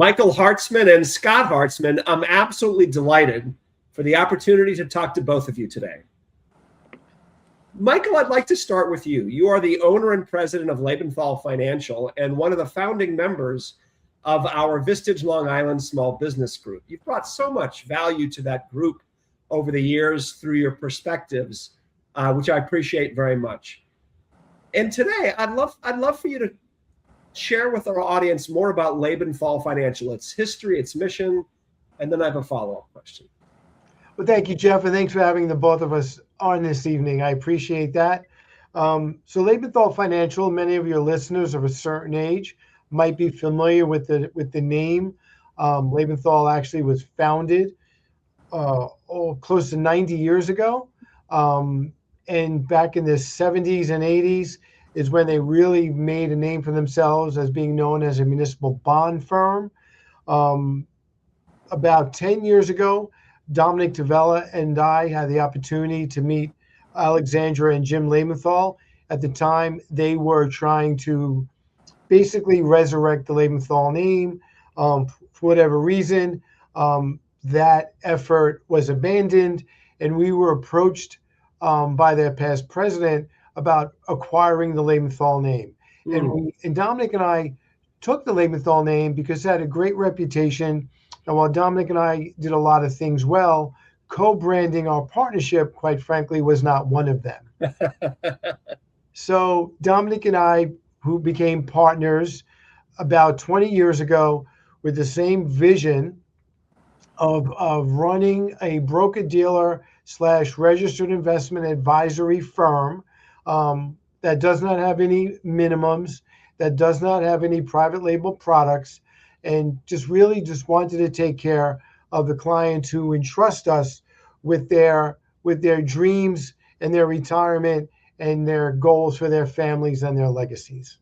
Michael Hartzman and Scott Hartzman, I'm absolutely delighted for the opportunity to talk to both of you today. Michael, I'd like to start with you. You are the owner and president of Lebenthal Financial and one of the founding members of our Vistage Long Island Small Business Group. You've brought so much value to that group over the years through your perspectives, which I appreciate very much. And today, I'd love for you to share with our audience more about Lebenthal Financial, its history, its mission, and then I have a follow-up question. Well, thank you, Jeff, and thanks for having the both of us on this evening. I appreciate that. So Lebenthal Financial, many of your listeners of a certain age might be familiar with the name. Lebenthal actually was founded close to 90 years ago. And back in the 70s and 80s is when they really made a name for themselves as being known as a municipal bond firm. About 10 years ago, Dominic Tavella and I had the opportunity to meet Alexandra and Jim Lebenthal. At the time, they were trying to basically resurrect the Lebenthal name. For whatever reason, that effort was abandoned, and we were approached by their past president about acquiring the Lebenthal name. And Dominic and I took the Lebenthal name because it had a great reputation. And while Dominic and I did a lot of things well, co-branding our partnership, quite frankly, was not one of them. So Dominic and I, who became partners about 20 years ago with the same vision of running a broker-dealer / registered investment advisory firm that does not have any minimums, that does not have any private label products, and just wanted to take care of the clients who entrust us with their dreams and their retirement and their goals for their families and their legacies.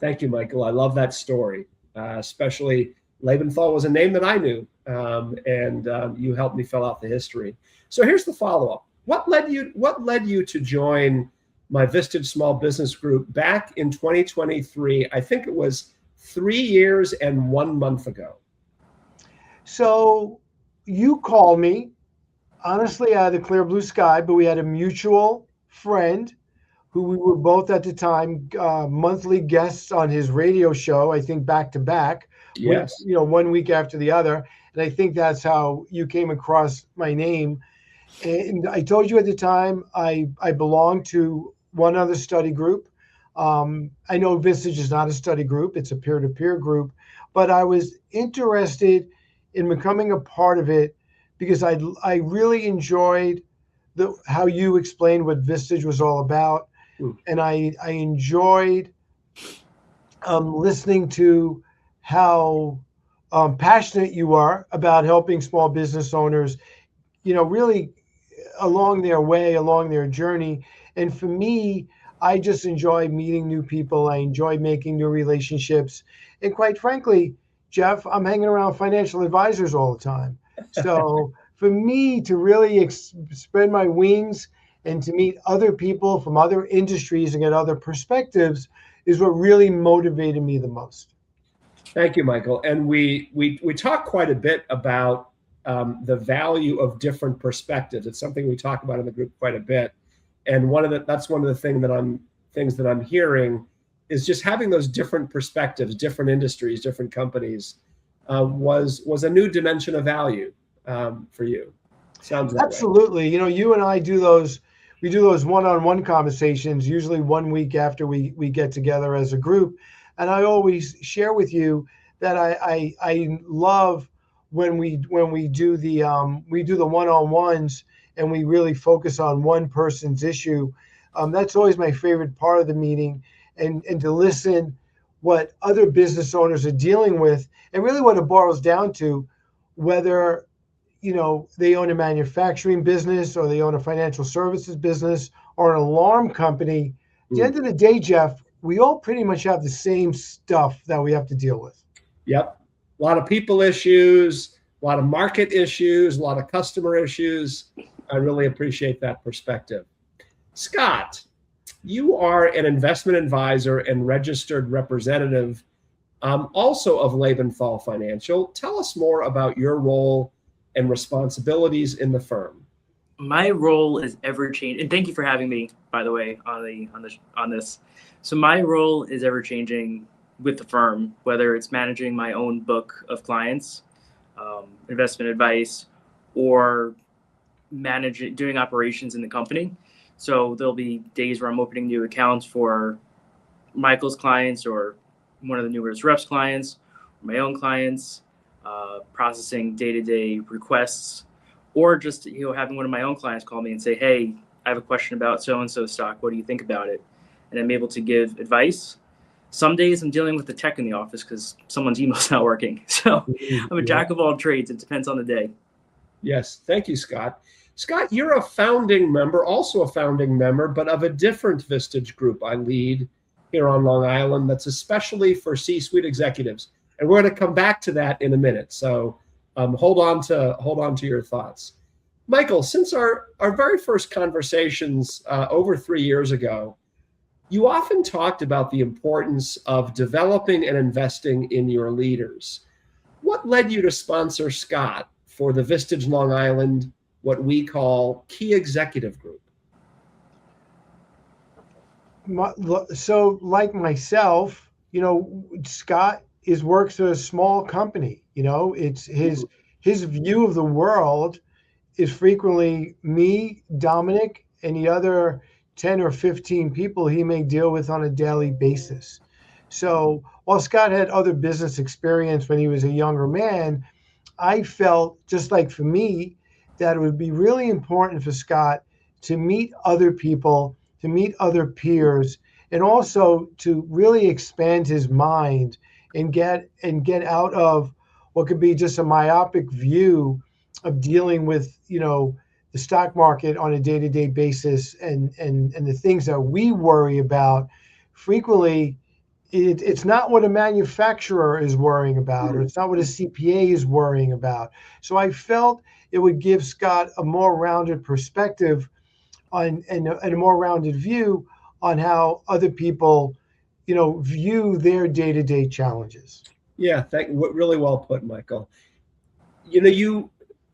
Thank you, Michael. I love that story, especially Lebenthal was a name that I knew, and you helped me fill out the history. So here's the follow-up. What led you to join my Vistage Small Business Group back in 2023? I think it was 3 years and 1 month ago. So you called me, honestly, out of the clear blue sky, but we had a mutual friend who we were both at the time monthly guests on his radio show, I think back to back. Yes. 1 week after the other. And I think that's how you came across my name. And I told you at the time, I belong to one other study group. I know Vistage is not a study group, it's a peer-to-peer group, but I was interested in becoming a part of it because I really enjoyed how you explained what Vistage was all about. And I enjoyed listening to how passionate you are about helping small business owners, really along their journey. And for me, I just enjoy meeting new people. I enjoy making new relationships. And quite frankly, Jeff, I'm hanging around financial advisors all the time. So for me to really spread my wings and to meet other people from other industries and get other perspectives is what really motivated me the most. Thank you, Michael. And we talk quite a bit about the value of different perspectives. It's something we talk about in the group quite a bit. And that's one of the things that I'm hearing is just having those different perspectives, different industries, different companies was a new dimension of value for you. Sounds that absolutely way. You and I do those one-on-one conversations usually 1 week after we get together as a group. And I always share with you that I love when we do the one-on-ones and we really focus on one person's issue. That's always my favorite part of the meeting, and to listen what other business owners are dealing with, and really what it boils down to, whether they own a manufacturing business or they own a financial services business or an alarm company. At the end of the day, Jeff, we all pretty much have the same stuff that we have to deal with. Yep. A lot of people issues, a lot of market issues, a lot of customer issues. I really appreciate that perspective. Scott, you are an investment advisor and registered representative also of Lebenthal Financial. Tell us more about your role and responsibilities in the firm. My role is ever changing, and thank you for having me, by the way, on this. So my role is ever changing with the firm, whether it's managing my own book of clients, investment advice, or doing operations in the company. So there'll be days where I'm opening new accounts for Michael's clients or one of the newest reps clients, or my own clients, processing day-to-day requests, or just having one of my own clients call me and say, "Hey, I have a question about so-and-so stock. What do you think about it?" And I'm able to give advice. Some days I'm dealing with the tech in the office because someone's email's not working. So I'm a jack of all trades. It depends on the day. Yes, thank you, Scott. Scott, you're a founding member, also a founding member, but of a different Vistage group I lead here on Long Island that's especially for C-suite executives. And we're going to come back to that in a minute. So hold on to your thoughts. Michael, since our very first conversations over 3 years ago, you often talked about the importance of developing and investing in your leaders. What led you to sponsor Scott for the Vistage Long Island, what we call Key Executive Group? So like myself, Scott works at a small company. It's his view of the world is frequently me, Dominic, and the other 10 or 15 people he may deal with on a daily basis. So while Scott had other business experience when he was a younger man, I felt, just like for me, that it would be really important for Scott to meet other people, to meet other peers, and also to really expand his mind and get out of what could be just a myopic view of dealing with, the stock market on a day-to-day basis and the things that we worry about. Frequently, it's not what a manufacturer is worrying about, or it's not what a CPA is worrying about. So I felt it would give Scott a more rounded perspective and a more rounded view on how other people, view their day-to-day challenges. Yeah, really well put, Michael.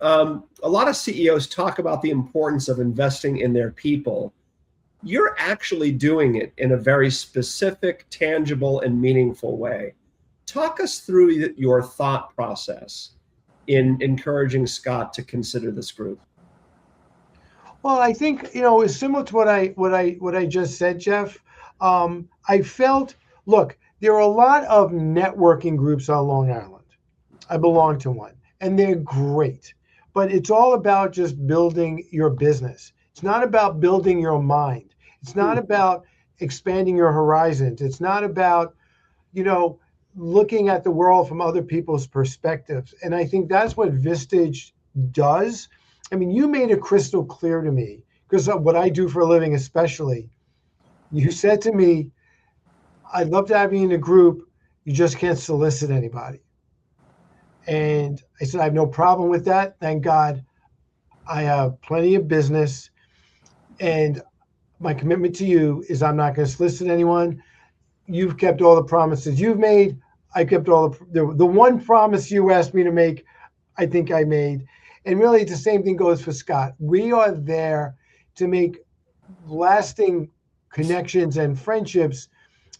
A lot of CEOs talk about the importance of investing in their people. You're actually doing it in a very specific, tangible, and meaningful way. Talk us through your thought process in encouraging Scott to consider this group. Well, I think it's similar to what I just said, Jeff. I felt, look, there are a lot of networking groups on Long Island. I belong to one, and they're great. But it's all about just building your business. It's not about building your mind. It's not about expanding your horizons. It's not about, looking at the world from other people's perspectives. And I think that's what Vistage does. I mean, you made it crystal clear to me, because of what I do for a living especially. You said to me, "I'd love to have you in a group. You just can't solicit anybody." And I said, "I have no problem with that. Thank God I have plenty of business. And my commitment to you is I'm not going to solicit anyone. You've kept all the promises you've made. I kept all the one promise you asked me to make, I think I made." And really, the same thing goes for Scott. We are there to make lasting connections and friendships,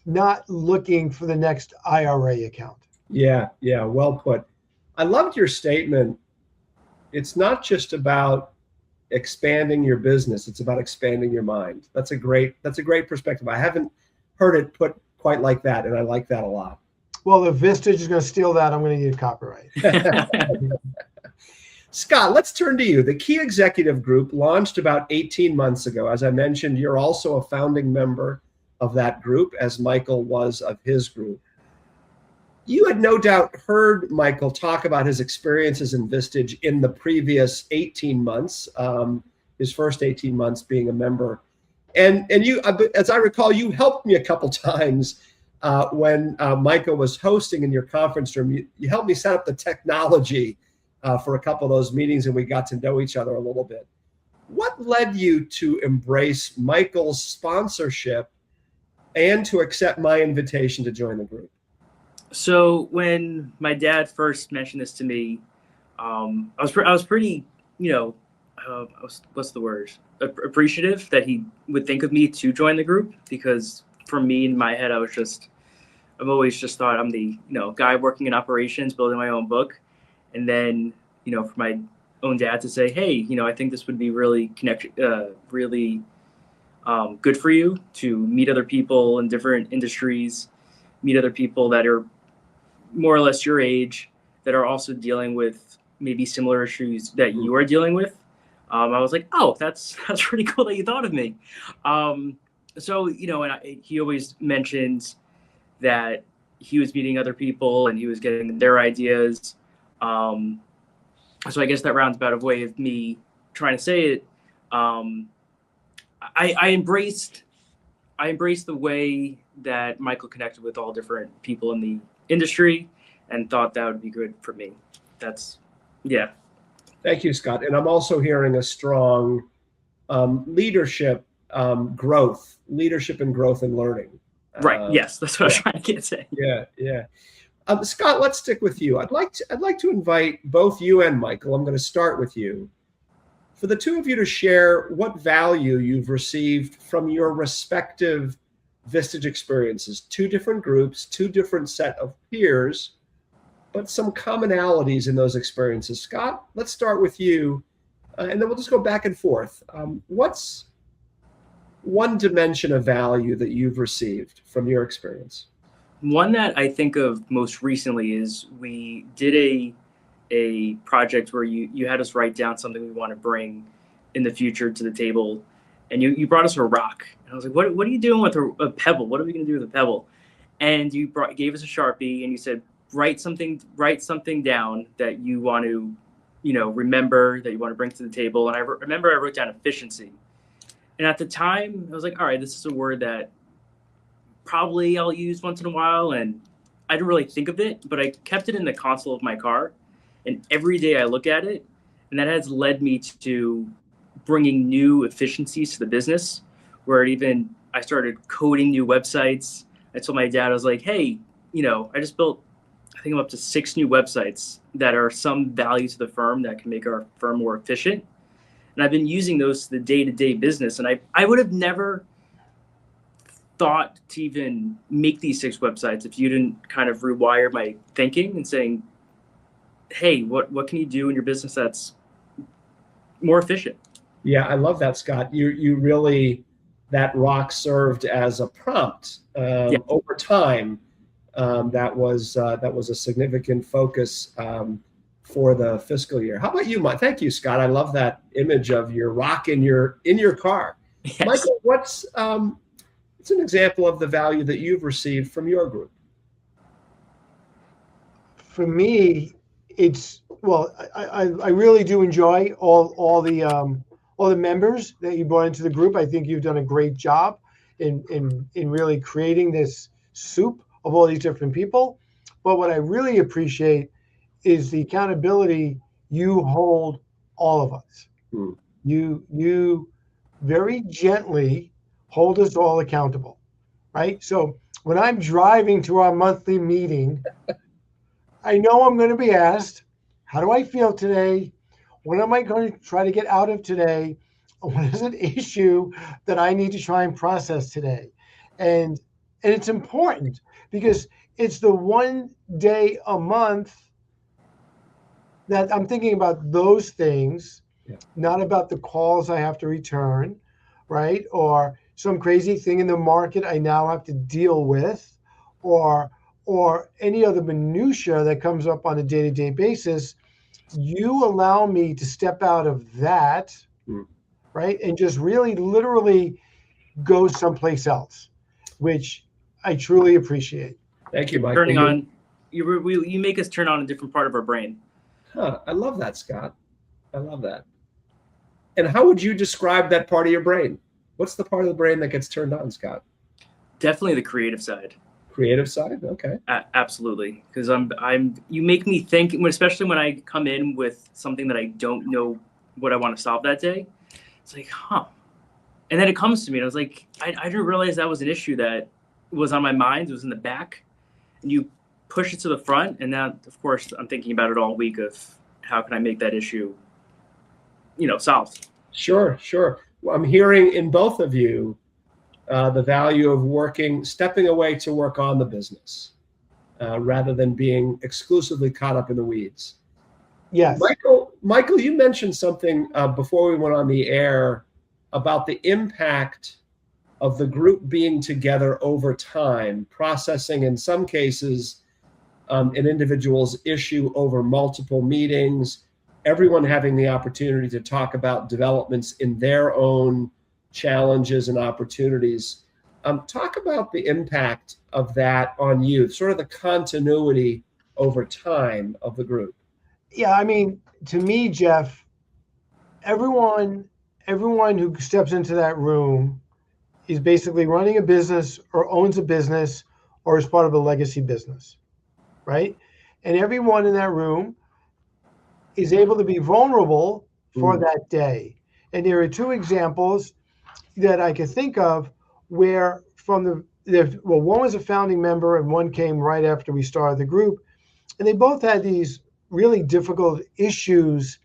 not looking for the next IRA account. Yeah, well put. I loved your statement. It's not just about expanding your business, it's about expanding your mind. That's a great perspective. I haven't heard it put quite like that, and I like that a lot. Well, if Vistage is going to steal that, I'm going to need copyright. Scott, let's turn to you. The Key Executive Group launched about 18 months ago. As I mentioned, you're also a founding member of that group, as Michael was of his group. You had no doubt heard Michael talk about his experiences in Vistage in the previous 18 months, his first 18 months being a member. And you, as I recall, you helped me a couple times when Michael was hosting in your conference room. You helped me set up the technology for a couple of those meetings, and we got to know each other a little bit. What led you to embrace Michael's sponsorship and to accept my invitation to join the group? So when my dad first mentioned this to me, I was pretty, you know, what's the word? Appreciative that he would think of me to join the group, because for me in my head, I've always just thought I'm the, guy working in operations, building my own book. And then, for my own dad to say, hey, I think this would be really really good for you to meet other people in different industries, meet other people that are more or less your age, that are also dealing with maybe similar issues that you are dealing with. I was like, oh, that's pretty cool that you thought of me. So, he always mentions that he was meeting other people and he was getting their ideas. So I guess that roundabout way of me trying to say it, I embraced the way that Michael connected with all different people in the industry and thought that would be good for me. Yeah. Thank you, Scott. And I'm also hearing a strong leadership and growth and learning. Right. Yes, that's what I was trying to say. Yeah. Scott, let's stick with you. I'd like to invite both you and Michael. I'm going to start with you. For the two of you to share what value you've received from your respective Vistage experiences. Two different groups, two different set of peers, but some commonalities in those experiences. Scott, let's start with you, and then we'll just go back and forth. What's one dimension of value that you've received from your experience? One that I think of most recently is we did a project where you had us write down something we want to bring in the future to the table, and you brought us a rock. And I was like, what are you doing with a pebble? What are we going to do with a pebble? And you gave us a Sharpie and you said, write something down that you want to, remember, that you want to bring to the table. And I remember I wrote down efficiency. And at the time I was like, all right, this is a word that probably I'll use once in a while. And I didn't really think of it, but I kept it in the console of my car. And every day I look at it, and that has led me to bringing new efficiencies to the business, where I started coding new websites. I told my dad, I was like, hey, I just built, I think I'm up to 6 new websites that are some value to the firm that can make our firm more efficient. And I've been using those to the day-to-day business. And I would have never thought to even make these 6 websites if you didn't kind of rewire my thinking and saying, hey, what can you do in your business that's more efficient? Yeah, I love that, Scott. You really, that rock served as a prompt over time. That was a significant focus for the fiscal year. How about you, Mike? Thank you, Scott. I love that image of your rock in your car. Yes. Michael, what's an example of the value that you've received from your group? For me, I really do enjoy all the members that you brought into the group. I think you've done a great job in really creating this soup of all these different people. But what I really appreciate is the accountability you hold all of us. You very gently hold us all accountable, right? So when I'm driving to our monthly meeting, I know I'm going to be asked, how do I feel today? What am I going to try to get out of today? What is an issue that I need to try and process today? And it's important because it's the one day a month that I'm thinking about those things, not about the calls I have to return, right? Or some crazy thing in the market I now have to deal with, or any other minutia that comes up on a day-to-day basis. You allow me to step out of that, right? And just really literally go someplace else, which I truly appreciate. Thank you, Michael. You make us turn on a different part of our brain. Huh, I love that, Scott. I love that. And how would you describe that part of your brain? What's the part of the brain that gets turned on, Scott? Definitely the creative side. Creative side? Okay. Absolutely. Because you make me think, especially when I come in with something that I don't know what I want to solve that day. It's like, and then it comes to me and I was like, I didn't realize that was an issue that was on my mind. It was in the back. And you push it to the front. And now, of course, I'm thinking about it all week of how can I make that issue, solved. Sure, sure. Well, I'm hearing in both of you the value of stepping away to work on the business rather than being exclusively caught up in the weeds. Yes. Michael, you mentioned something before we went on the air about the impact of the group being together over time, processing in some cases an individual's issue over multiple meetings, everyone having the opportunity to talk about developments in their own challenges and opportunities. Talk about the impact of that on you, sort of the continuity over time of the group. Yeah, I mean, to me, Jeff, everyone who steps into that room is basically running a business or owns a business or is part of a legacy business, right? And everyone in that room is able to be vulnerable for that day. And there are two examples that I could think of where one was a founding member and one came right after we started the group. And they both had these really difficult issues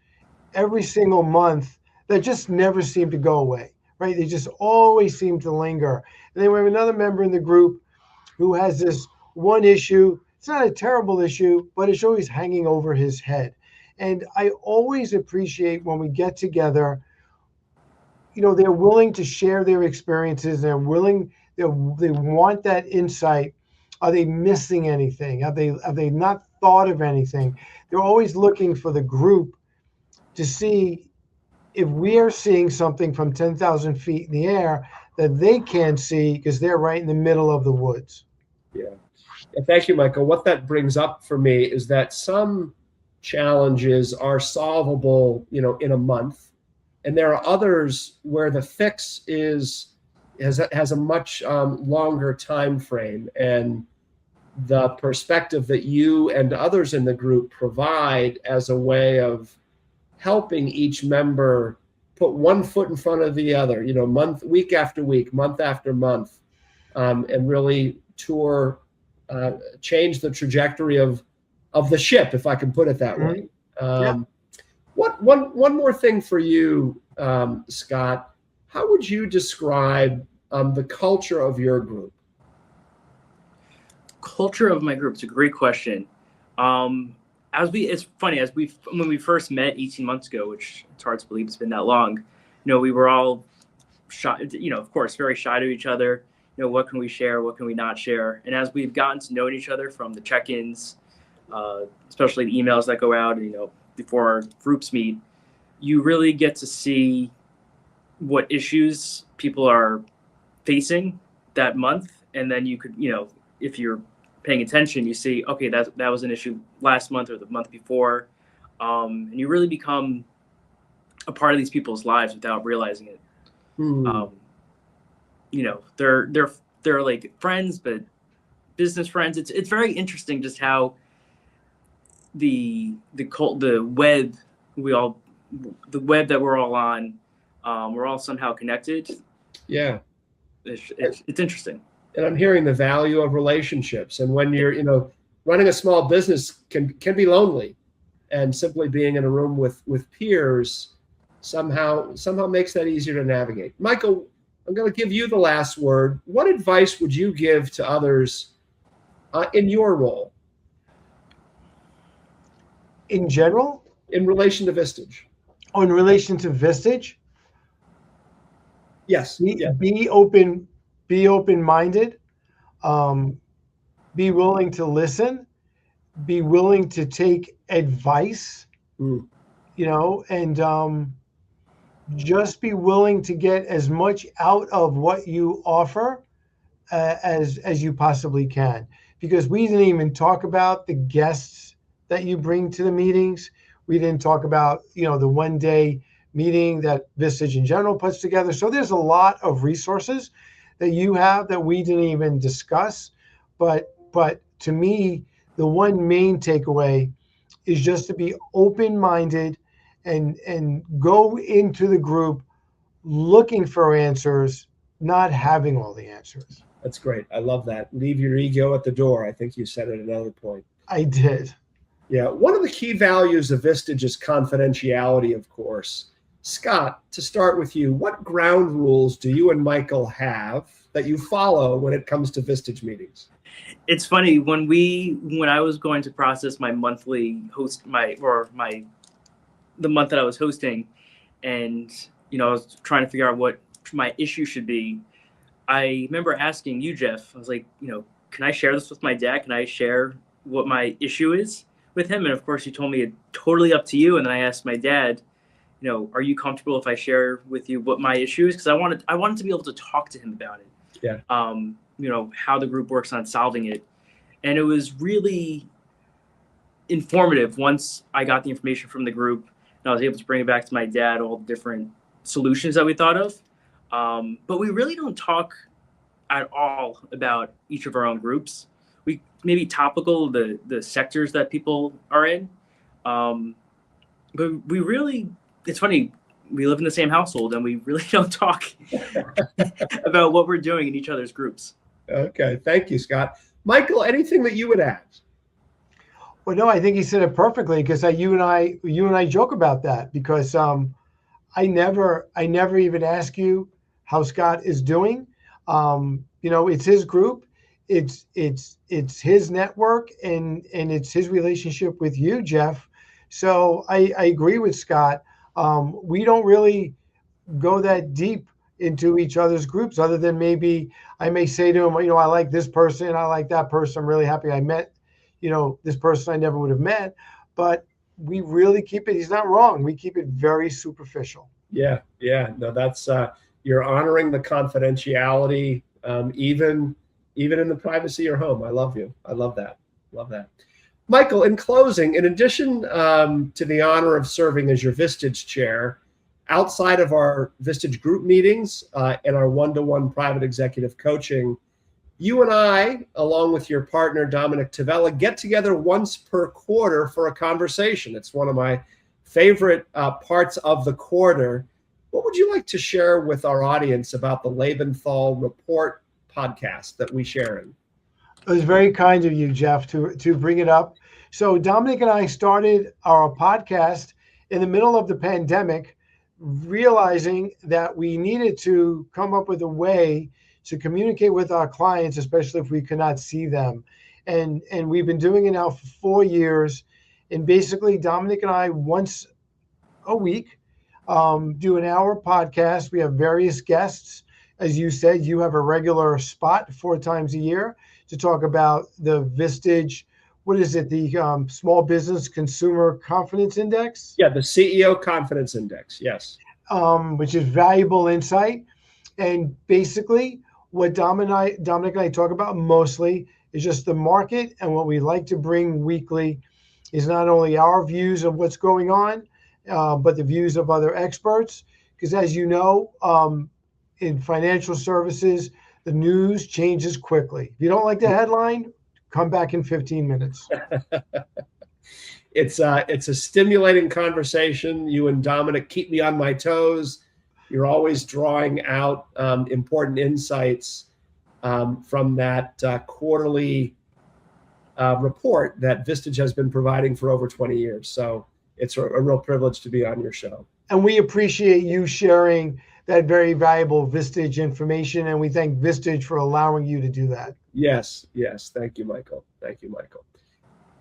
every single month that just never seemed to go away, right? They just always seem to linger. And then we have another member in the group who has this one issue. It's not a terrible issue, but it's always hanging over his head. And I always appreciate when we get together, they're willing to share their experiences. They want that insight. Are they missing anything? Have they not thought of anything? They're always looking for the group to see if we are seeing something from 10,000 feet in the air that they can't see because they're right in the middle of the woods. Yeah. Thank you, Michael. What that brings up for me is that some challenges are solvable, in a month, and there are others where the fix has a much longer time frame, and the perspective that you and others in the group provide as a way of helping each member put one foot in front of the other, week after week, month after month, and really change the trajectory of the ship, if I can put it that way. One more thing for you, Scott. How would you describe the culture of your group? Culture of my group is a great question. It's funny, when we first met 18 months ago, which it's hard to believe it's been that long, we were all shy, of course, very shy to each other. What can we share? What can we not share? And as we've gotten to know each other from the check-ins, especially the emails that go out, before our groups meet, you really get to see what issues people are facing that month. And then you could, if you're paying attention, you see, okay, that was an issue last month or the month before. And you really become a part of these people's lives without realizing it. They're like friends, but business friends. It's very interesting just how the web that we're all on, we're all somehow connected. Yeah, it's interesting. And I'm hearing the value of relationships. And when you're, running a small business can be lonely, and simply being in a room with peers somehow makes that easier to navigate. Michael, I'm going to give you the last word. What advice would you give to others in your role? In general? In relation to Vistage. Oh, in relation to Vistage? Yes. Be open-minded. Be willing to listen. Be willing to take advice. And just be willing to get as much out of what you offer as you possibly can. Because we didn't even talk about the guests that you bring to the meetings. We didn't talk about, the one-day meeting that Vistage in general puts together. So there's a lot of resources that you have that we didn't even discuss. But to me, the one main takeaway is just to be open-minded and go into the group looking for answers, not having all the answers. That's great. I love that. Leave your ego at the door. I think you said at another point. I did. Yeah. One of the key values of Vistage is confidentiality, of course. Scott, to start with you, what ground rules do you and Michael have that you follow when it comes to Vistage meetings? It's funny, when I was going to process my monthly the month that I was hosting, and I was trying to figure out what my issue should be. I remember asking you, Jeff. I was like, can I share this with my dad? Can I share what my issue is with him? And of course, you told me it's totally up to you. And then I asked my dad, are you comfortable if I share with you what my issue is? Because I wanted to be able to talk to him about it. Yeah. How the group works on solving it. And it was really informative once I got the information from the group and I was able to bring it back to my dad, all the different solutions that we thought of. But we really don't talk at all about each of our own groups. We maybe topical the sectors that people are in. But we really, it's funny, we live in the same household and we really don't talk about what we're doing in each other's groups. Okay. Thank you, Scott. Michael, anything that you would add? Well, no, I think he said it perfectly, because you and I joke about that, because I never even ask you how Scott is doing. It's his group, it's his network, and it's his relationship with you, Jeff. So I agree with Scott. We don't really go that deep into each other's groups, other than maybe I may say to him, I like this person, I like that person, I'm really happy I met, this person I never would have met. But we really keep it, he's not wrong, we keep it very superficial. Yeah. No, that's you're honoring the confidentiality, even in the privacy of your home. I love you. I love that. Michael, in closing, in addition to the honor of serving as your Vistage chair, outside of our Vistage group meetings and our one-to-one private executive coaching, you and I, along with your partner, Dominic Tavella, get together once per quarter for a conversation. It's one of my favorite parts of the quarter. What would you like to share with our audience about the Lebenthal Report podcast that we share in? It was very kind of you, Jeff, to bring it up. So Dominic and I started our podcast in the middle of the pandemic, realizing that we needed to come up with a way to communicate with our clients, especially if we could not see them. And we've been doing it now for 4 years. And basically, Dominic and I, once a week, do an hour podcast. We have various guests. As you said, you have a regular spot 4 times a year to talk about the Vistage, what is it, the Small Business Consumer Confidence Index? Yeah, the CEO Confidence Index, yes. Which is valuable insight. And basically, what Dominic and I talk about mostly is just the market, and what we like to bring weekly is not only our views of what's going on, but the views of other experts. Because as you know, in financial services, the news changes quickly. If you don't like the headline, come back in 15 minutes. It's a stimulating conversation. You and Dominic keep me on my toes. You're always drawing out important insights from that quarterly report that Vistage has been providing for over 20 years. So it's a real privilege to be on your show. And we appreciate you sharing that very valuable Vistage information, and we thank Vistage for allowing you to do that. Yes. Thank you, Michael.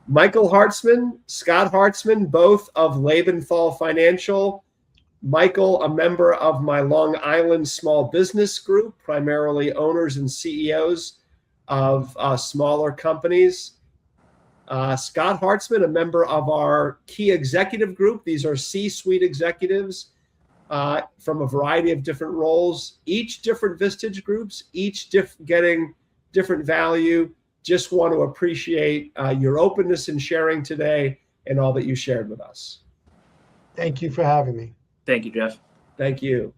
Michael Hartzman, Scott Hartzman, both of Lebenthal Financial. Michael, a member of my Long Island small business group, primarily owners and CEOs of smaller companies. Scott Hartzman, a member of our key executive group. These are C-suite executives from a variety of different roles, each different Vistage groups, each getting different value. Just want to appreciate your openness in sharing today and all that you shared with us. Thank you for having me. Thank you, Jeff. Thank you.